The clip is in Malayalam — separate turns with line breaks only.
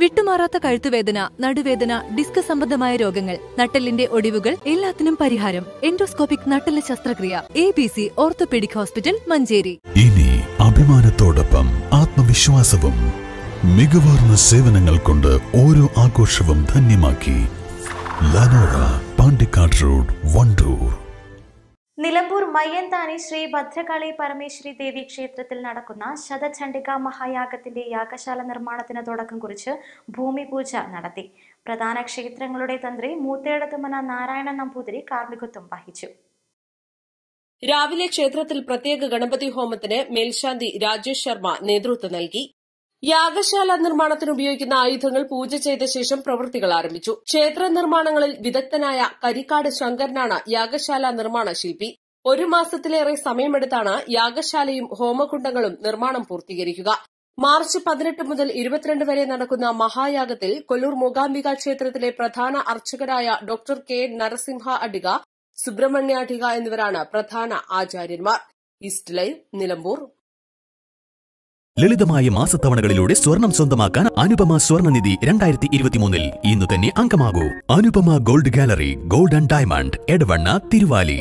വിട്ടുമാറാത്ത കഴുത്തുവേദന, നടുവേദന, ഡിസ്ക് സംബന്ധമായ രോഗങ്ങൾ, നട്ടെല്ലിന്റെ ഒടിവുകൾ എല്ലാത്തിനും പരിഹാരം. എൻഡോസ്കോപ്പിക് നട്ടെല്ല് ശസ്ത്രക്രിയ. ABC orthopaedic hospital, Manjeri.
ഇനി അഭിമാനത്തോടൊപ്പം ആത്മവിശ്വാസവും. മികവാർന്ന സേവനങ്ങൾ കൊണ്ട് ഓരോ ആഘോഷവും ധന്യമാക്കി. ലനോറ, പാണ്ടിക്കാട് റോഡ്, വണ്ടൂർ.
നിലമ്പൂർ മയ്യന്താനി ശ്രീ ഭദ്രകാളി പരമേശ്വരി ദേവി ക്ഷേത്രത്തിൽ നടക്കുന്ന ശതചണ്ഡിക മഹായാഗത്തിന്റെ യാഗശാല നിർമ്മാണത്തിന് തുടക്കം കുറിച്ച് ഭൂമി പൂജ നടത്തി. പ്രധാന ക്ഷേത്രങ്ങളുടെ തന്ത്രി മൂത്തേടത്തുമന നാരായണ നമ്പൂതിരി കാർമ്മികത്വം വഹിച്ചു.
രാവിലെ ക്ഷേത്രത്തിൽ പ്രത്യേക ഗണപതി ഹോമത്തിന് മേൽശാന്തി രാജേഷ് ശർമ്മ നേതൃത്വം നൽകി. യാഗശാല നിർമ്മാണത്തിന് ഉപയോഗിക്കുന്ന ആയുധങ്ങൾ പൂജ ചെയ്ത ശേഷം പ്രവൃത്തികൾ ആരംഭിച്ചു. ക്ഷേത്ര നിർമ്മാണങ്ങളിൽ വിദഗ്ധനായ കരിക്കാട് ശങ്കരനാണ് യാഗശാല നിർമ്മാണ ശില്പി. 1 മാസത്തിലേറെ സമയമെടുത്താണ് യാഗശാലയും ഹോമകുണ്ടങ്ങളും നിർമ്മാണം പൂർത്തീകരിക്കുക. മാർച്ച് 18 മുതൽ 22 വരെ നടക്കുന്ന മഹായാഗത്തിൽ കൊല്ലൂർ മൂകാംബിക ക്ഷേത്രത്തിലെ പ്രധാന അർച്ചകരായ ഡോക്ടർ കെ നരസിംഹ അഡിക, സുബ്രഹ്മണ്യ അഡിക എന്നിവരാണ് പ്രധാന ആചാര്യന്മാർ. East live, Nilambur.
ലളിതമായ മാസത്തവണകളിലൂടെ സ്വർണം സ്വന്തമാക്കാൻ അനുപമ സ്വർണ്ണനിധി 2023 ഇന്നു തന്നെ അംഗമാകൂ. Anupama gold gallery, gold and diamond, Edavanna, Thiruvali.